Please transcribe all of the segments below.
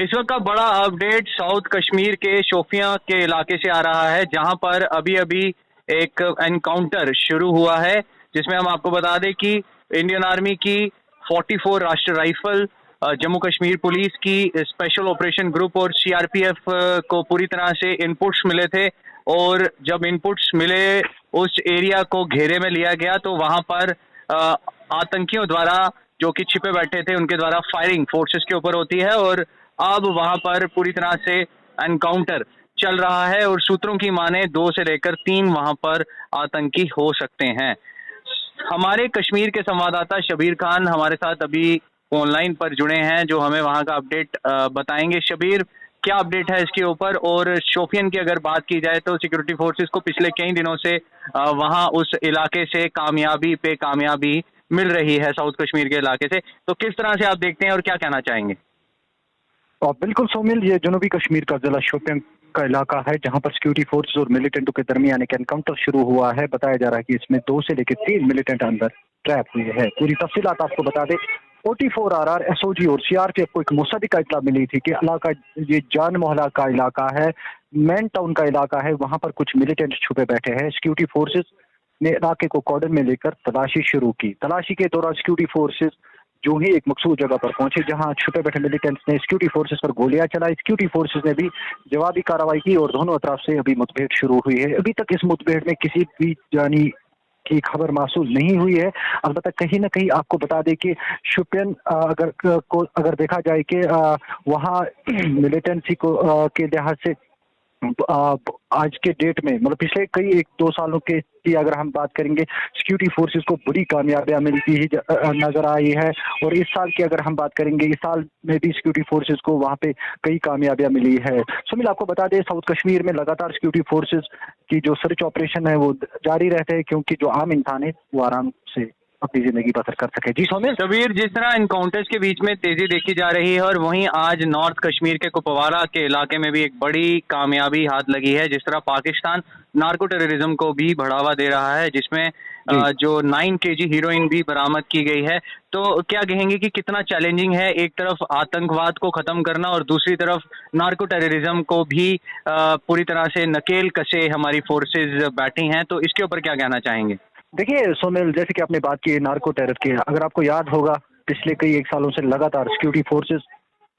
इस वक्त का बड़ा अपडेट साउथ कश्मीर के शोपियां के इलाके से आ रहा है, जहां पर अभी अभी एक एनकाउंटर शुरू हुआ है, जिसमें हम आपको बता दें कि इंडियन आर्मी की 44 राष्ट्रीय राइफल, जम्मू कश्मीर पुलिस की स्पेशल ऑपरेशन ग्रुप और सीआरपीएफ को पूरी तरह से इनपुट्स मिले थे। और जब इनपुट्स मिले, उस एरिया को घेरे में लिया गया, तो वहां पर आतंकियों द्वारा, जो कि छिपे बैठे थे, उनके द्वारा फायरिंग फोर्सेस के ऊपर होती है। और अब वहां पर पूरी तरह से एनकाउंटर चल रहा है और सूत्रों की माने 2 से लेकर 3 वहां पर आतंकी हो सकते हैं। हमारे कश्मीर के संवाददाता शबीर खान हमारे साथ अभी ऑनलाइन पर जुड़े हैं, जो हमें वहां का अपडेट बताएंगे। शबीर, क्या अपडेट है इसके ऊपर? और शोपियन की अगर बात की जाए तो सिक्योरिटी फोर्सेस को पिछले कई दिनों से वहां उस इलाके से कामयाबी पे कामयाबी मिल रही है, साउथ कश्मीर के इलाके से। तो किस तरह से आप देखते हैं और क्या कहना चाहेंगे? और बिल्कुल सोमिल, ये जनूबी कश्मीर का जिला शोपियां का इलाका है, जहां पर सिक्योरिटी फोर्सेस और मिलिटेंटों के दरमियान एक एनकाउंटर शुरू हुआ है। बताया जा रहा है कि इसमें 2 से लेकर 3 मिलिटेंट अंदर ट्रैप हुए हैं। पूरी तफसीलात आपको बता दें, 44 RR एसओजी और सीआरपीएफ को एक मुसद्दिका इत्तला मिली थी कि इलाका, ये जान मोहल्ला का इलाका है, मैन टाउन का इलाका है, वहां पर कुछ मिलिटेंट छुपे बैठे हैं। सिक्योरिटी फोर्सेस ने इलाके को कॉर्डन में लेकर तलाशी शुरू की। तलाशी के दौरान सिक्योरिटी फोर्सेस जो ही एक मकसूद जगह पर पहुंचे, जहां छुपे बैठे मिलिटेंट्स ने सिक्योरिटी फोर्सेस पर गोलियां चलाई। सिक्योरिटी फोर्सेस ने भी जवाबी कार्रवाई की और दोनों तरफ से अभी मुठभेड़ शुरू हुई है। अभी तक इस मुठभेड़ में किसी भी जानी की खबर मासूल नहीं हुई है। अलबत्ता कहीं ना कहीं आपको बता दें कि शोपियान अगर देखा जाए कि वहाँ मिलिटेंसी को के लिहाज से आज के डेट में, मतलब पिछले कई 1-2 सालों के की अगर हम बात करेंगे, सिक्योरिटी फोर्सेस को बड़ी कामयाबियां मिलती ही नजर आई है। और इस साल की अगर हम बात करेंगे, इस साल में भी सिक्योरिटी फोर्सेस को वहां पे कई कामयाबियां मिली है। सुनील, आपको बता दें, साउथ कश्मीर में लगातार सिक्योरिटी फोर्सेस की जो सर्च ऑपरेशन है वो जारी रहते हैं, क्योंकि जो आम इंसान है वो आराम से अपनी जिंदगी बसर कर सके। जी सोमेल। शबीर, जिस तरह इनकाउंटर्स के बीच में तेजी देखी जा रही है, और वहीं आज नॉर्थ कश्मीर के कुपवारा के इलाके में भी एक बड़ी कामयाबी हाथ लगी है। जिस तरह पाकिस्तान नार्को टेररिज्म को भी बढ़ावा दे रहा है, जिसमें जो 9 केजी हीरोइन भी बरामद की गई है। तो क्या कहेंगे कि कितना चैलेंजिंग है एक तरफ आतंकवाद को खत्म करना और दूसरी तरफ नार्को टेररिज्म को भी पूरी तरह से नकेल कसे हमारी फोर्सेज बैठी हैं? तो इसके ऊपर क्या कहना चाहेंगे? देखिए सोमेल, जैसे कि आपने बात की नार्को टेरर की, अगर आपको याद होगा, पिछले कई 1 सालों से लगातार सिक्योरिटी फोर्सेस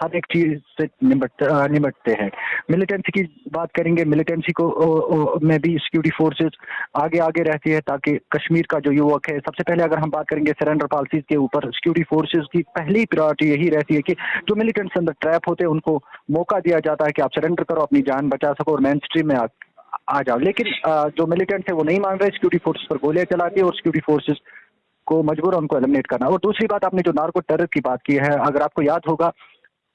हर एक चीज से निपटते हैं। मिलिटेंसी की बात करेंगे, मिलिटेंसी को में भी सिक्योरिटी फोर्सेस आगे आगे रहती है, ताकि कश्मीर का जो युवक है, सबसे पहले अगर हम बात करेंगे सरेंडर पॉलिसीज के ऊपर, सिक्योरिटी फोर्सेस की पहली प्रायोरिटी यही रहती है कि जो मिलिटेंट्स अंदर ट्रैप होते हैं उनको मौका दिया जाता है कि आप सरेंडर करो, अपनी जान बचा सको और मेन स्ट्रीम में आ जाओ। लेकिन जो मिलिटेंट्स है वो नहीं मान रहे, सिक्योरिटी फोर्सेस पर गोलियां चलाती है और सिक्योरिटी फोर्सेस को मजबूर उनको एलिमिनेट करना। और दूसरी बात, आपने जो नार्को टेरर की बात की है, अगर आपको याद होगा,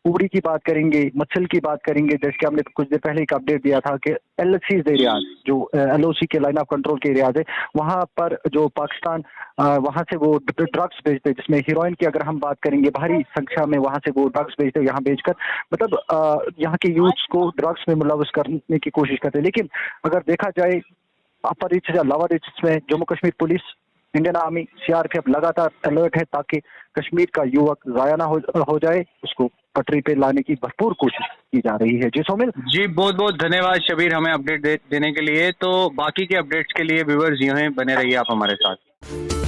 उरी की बात करेंगे, मत्सल की बात करेंगे, जैसे कि हमने कुछ देर पहले एक अपडेट दिया था कि एलएसी एरियाज, जो एलओसी के लाइन ऑफ कंट्रोल के एरियाज है, वहां पर जो पाकिस्तान वहां से वो ड्रग्स भेजते, जिसमें हीरोइन की अगर हम बात करेंगे, भारी संख्या में वहां से वो ड्रग्स भेजते, यहाँ भेजकर मतलब यहाँ के यूथ्स को ड्रग्स में मुलव्वस करने की कोशिश करते। लेकिन अगर देखा जाए अपर रीच या लोअर रीच में, Jammu Kashmir police, Indian army, CRPF लगातार अलर्ट है, ताकि कश्मीर का युवक जाया ना हो जाए, उसको पटरी पे लाने की भरपूर कोशिश की जा रही है। जी सोमिल। जी, बहुत बहुत धन्यवाद शबीर, हमें अपडेट देने के लिए। तो बाकी के अपडेट्स के लिए व्यूअर्स यूं ही बने रहिए आप हमारे साथ।